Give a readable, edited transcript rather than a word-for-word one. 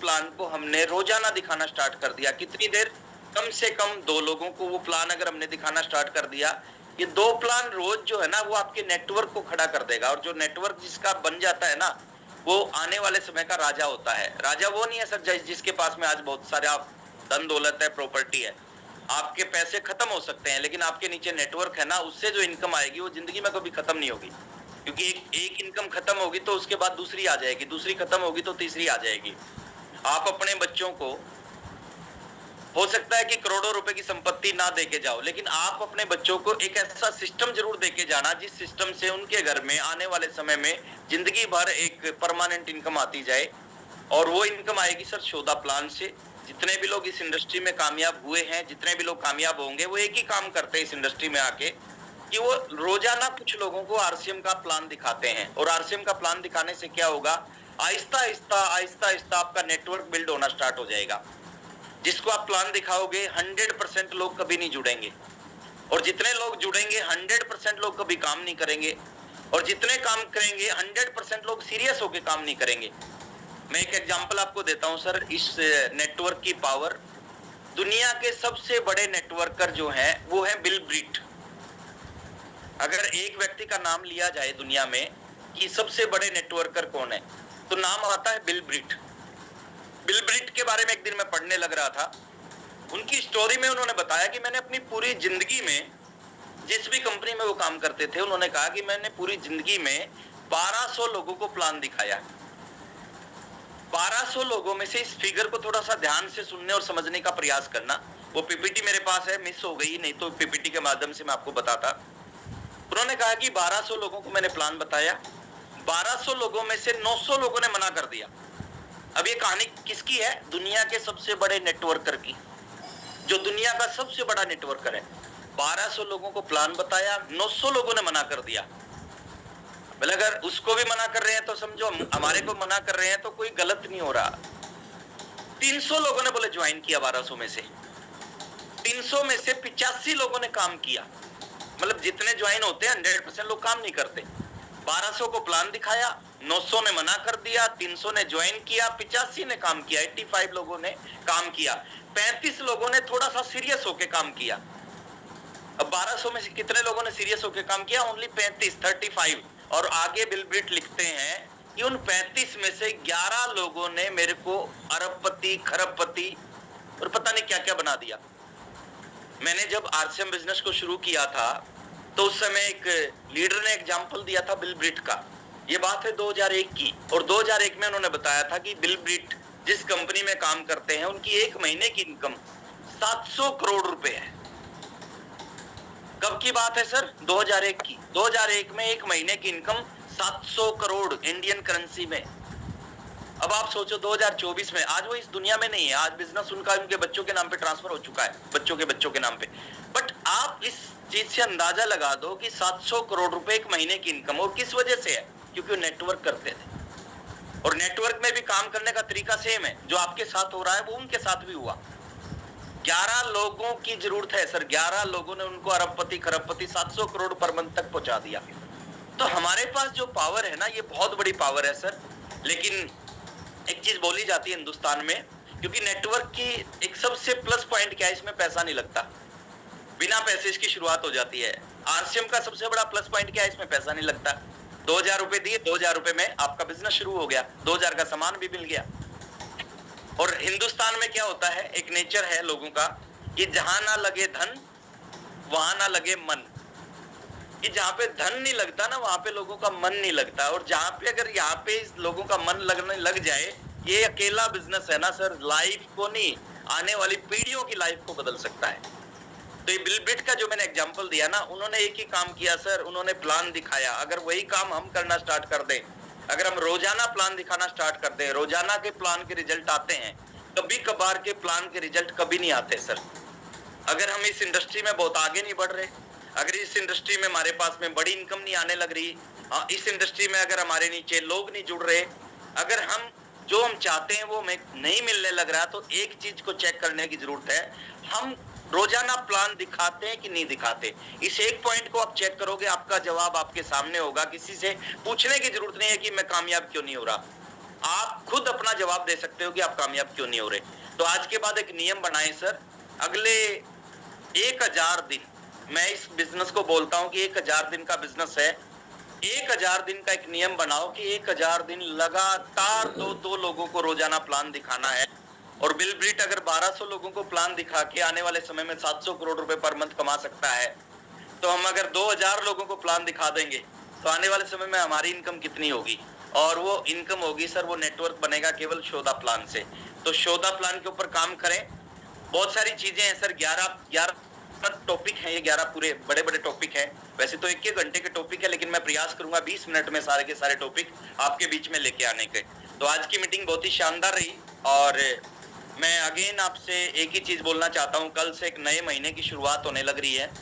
Plan को हमने रोजाना दिखाना स्टार्ट कर दिया। कितनी देर? कम से कम 2 लोगों को वो प्लान अगर हमने दिखाना स्टार्ट कर दिया, ये 2 प्लान रोज जो है ना वो आपके नेटवर्क को खड़ा कर देगा। और जो नेटवर्क जिसका बन जाता है ना, वो आने वाले समय का राजा होता है। राजा वो नहीं है सर जिसके पास में आज बहुत सारे आप धन दौलत है, प्रॉपर्टी है। आपके पैसे खत्म हो सकते हैं, लेकिन आपके नीचे नेटवर्क है ना, उससे जो इनकम आएगी वो जिंदगी में कभी खत्म नहीं होगी। क्योंकि एक इनकम खत्म होगी तो उसके बाद दूसरी आ जाएगी, दूसरी खत्म होगी तो तीसरी आ जाएगी। आप अपने बच्चों को, हो सकता है कि करोड़ों रुपए की संपत्ति ना देके जाओ, लेकिन आप अपने बच्चों को एक ऐसा सिस्टम जरूर देके जाना जिस सिस्टम से उनके घर में आने वाले समय में जिंदगी भर एक परमानेंट इनकम आती जाए। और वो इनकम आएगी सर शोधा प्लान से। जितने भी लोग इस इंडस्ट्री में कामयाब हुए हैं, जितने भी लोग कामयाब होंगे, वो एक ही काम करते हैं इस इंडस्ट्री में आके, कि वो रोजाना कुछ लोगों को आरसीएम का प्लान दिखाते हैं। और आरसीएम का प्लान दिखाने से क्या होगा, आहिस्ता आहिस्ता आपका नेटवर्क बिल्ड होना स्टार्ट हो जाएगा। जिसको आप प्लान दिखाओगे 100% लोग कभी नहीं जुड़ेंगे, और जितने लोग जुड़ेंगे 100% लोग कभी काम नहीं करेंगे, और जितने काम करेंगे 100% लोग सीरियस होकर काम नहीं करेंगे। मैं एक एग्जांपल आपको देता हूं सर, इस नेटवर्क की पावर। दुनिया के सबसे बड़े नेटवर्कर जो हैं वो है बिल ब्रीट। अगर एक व्यक्ति का नाम लिया जाए दुनिया में कि सबसे बड़े नेटवर्कर कौन है, तो नाम आता है बिल ब्रीट। बिल ब्रीट के बारे में एक दिन मैं पढ़ने लग रहा था। उनकी स्टोरी में उन्होंने बताया कि मैंने अपनी पूरी जिंदगी में, जिस भी कंपनी में वो काम करते थे, उन्होंने कहा कि मैंने पूरी जिंदगी में 1200 लोगों को प्लान दिखाया। 1200 लोगों में से इस फिगर को थोड़ा सा ध्यान से सुनने और समझने का प्रयास करना। वो पीपीटी मेरे पास है, मिस हो गई, नहीं तो पीपीटी के माध्यम से मैं आपको बताता। उन्होंने कहा कि 1200 लोगों को मैंने प्लान बताया, 1200 लोगों में से 900 लोगों ने मना कर दिया। अब ये कहानी किसकी है? दुनिया के सबसे बड़े नेटवर्कर की, जो दुनिया का सबसे बड़ा नेटवर्कर है। 1200 लोगों को प्लान बताया, 900 लोगों ने मना कर दिया। बोले अगर उसको भी मना कर रहे हैं तो समझो हमारे को मना कर रहे हैं, तो कोई गलत नहीं हो रहा। 300 लोगों ने बोले ज्वाइन किया 1200 में से। 300 में से 85 लोगों ने काम किया। मतलब जितने ज्वाइन होते हैं 100% लोग काम नहीं करते। 1200 को प्लान दिखाया, 900 ने मना कर दिया, 300 ने ज्वाइन किया, 85 ने काम किया, 85 लोगों ने काम किया, 35 लोगों ने थोड़ा सा सीरियस होकर काम किया। अब 1200 में से कितने लोगों ने सीरियस होकर काम किया? ओनली 35। और आगे बिल ब्रीट लिखते हैं कि उन 35 में से 11 लोगों ने मेरे को अरबपति, खरबपति और पता नहीं क्या क्या बना दिया। मैंने जब आरसीएम बिजनेस को शुरू किया था तो उस समय एक लीडर ने एग्जाम्पल दिया था बिल ब्रीट का। ये बात है 2001 की, और 2001 में उन्होंने बताया था कि बिल ब्रीट जिस कंपनी में काम करते हैं उनकी एक महीने की इनकम 700 करोड़ रुपए है। कब की बात है सर? 2001 की। 2001 में एक महीने की इनकम 700 करोड़ इंडियन करेंसी में। अब आप सोचो 2024 में, आज वो इस दुनिया में नहीं है, आज बिजनेस उनका उनके बच्चों के नाम पे ट्रांसफर हो चुका है, बच्चों के नाम पे। बट आप इस चीज से अंदाजा लगा दो कि 700 करोड़ रुपए एक महीने की इनकम, और किस वजह से है? क्योंकि वो नेटवर्क करते थे। और नेटवर्क में भी काम करने का तरीका सेम है, जो आपके साथ हो रहा है वो उनके साथ भी हुआ। 11 लोगों की जरूरत है सर, 11 लोगों ने उनको अरबपति, खरबपति, 700 करोड़ पर मंथ तक पहुंचा दिया। तो हमारे पास जो पावर है ना, ये बहुत बड़ी पावर है सर। लेकिन एक चीज बोली जाती है हिंदुस्तान में, क्योंकि नेटवर्क की एक सबसे प्लस पॉइंट क्या है, इसमें पैसा नहीं लगता, बिना पैसे इसकी शुरुआत हो जाती है। आरसीएम का सबसे बड़ा प्लस पॉइंट क्या है? इसमें पैसा नहीं लगता। 2000 रुपए दिए, 2000 रुपए में आपका बिजनेस शुरू हो गया, 2000 का सामान भी मिल गया। और हिंदुस्तान में क्या होता है, एक नेचर है लोगों का कि जहां ना लगे धन वहां ना लगे मन। कि जहां पे धन नहीं लगता ना, वहां पे लोगों का मन नहीं लगता। और जहां पे अगर यहाँ पे लोगों का मन लगने लग जाए, ये अकेला बिजनेस है ना सर, लाइफ को नहीं, आने वाली पीढ़ियों की लाइफ को बदल सकता है। तो ये बिल ब्रीट का जो मैंने एग्जांपल दिया ना, उन्होंने एक ही काम किया सर, उन्होंने प्लान दिखाया। अगर वही काम हम करना स्टार्ट कर दें, अगर हम रोजाना प्लान दिखाना स्टार्ट कर दें, रोजाना के प्लान के रिजल्ट आते हैं, कभी कभार के प्लान के रिजल्ट कभी नहीं आते सर। अगर हम इस इंडस्ट्री में बहुत आगे नहीं बढ़ रहे, अगर इस इंडस्ट्री में हमारे पास में बड़ी इनकम नहीं आने लग रही, इस इंडस्ट्री में अगर हमारे नीचे लोग नहीं जुड़ रहे, अगर हम जो हम चाहते हैं वो हमें नहीं मिलने लग रहा, तो एक चीज को चेक करने की जरूरत है, हम रोजाना प्लान दिखाते हैं कि नहीं दिखाते। इस एक पॉइंट को आप चेक करोगे, आपका जवाब आपके सामने होगा। किसी से पूछने की जरूरत नहीं है कि मैं कामयाब क्यों नहीं हो रहा। आप खुद अपना जवाब दे सकते हो कि आप कामयाब क्यों नहीं हो रहे। तो आज के बाद एक नियम बनाएं सर, अगले 1000 दिन, मैं इस बिजनेस को बोलता हूं कि 1000 दिन का बिजनेस है। 1000 दिन का एक नियम बनाओ कि 1000 दिन लगातार दो लोगों को रोजाना प्लान दिखाना है। और बिल ब्रीट अगर 1200 लोगों को प्लान दिखा के आने वाले समय में 700 करोड़ रुपए पर मंथ कमा सकता है, तो हम अगर 2000 लोगों को प्लान दिखा देंगे तो आने वाले समय में हमारी इनकम कितनी होगी। और वो इनकम होगी सर, वो नेटवर्क बनेगा केवल शोधा प्लान से। तो शोधा प्लान के ऊपर काम करें। बहुत सारी चीजें हैं सर, 11 टॉपिक हैं, ये 11 पूरे बड़े बड़े टॉपिक हैं। वैसे तो 1 घंटे के टॉपिक है, लेकिन मैं प्रयास करूंगा 20 मिनट में सारे के सारे टॉपिक आपके बीच में लेके आने के। तो आज की मीटिंग बहुत ही शानदार रही। और मैं अगेन आपसे एक ही चीज बोलना चाहता हूं, कल से एक नए महीने की शुरुआत होने लग रही है।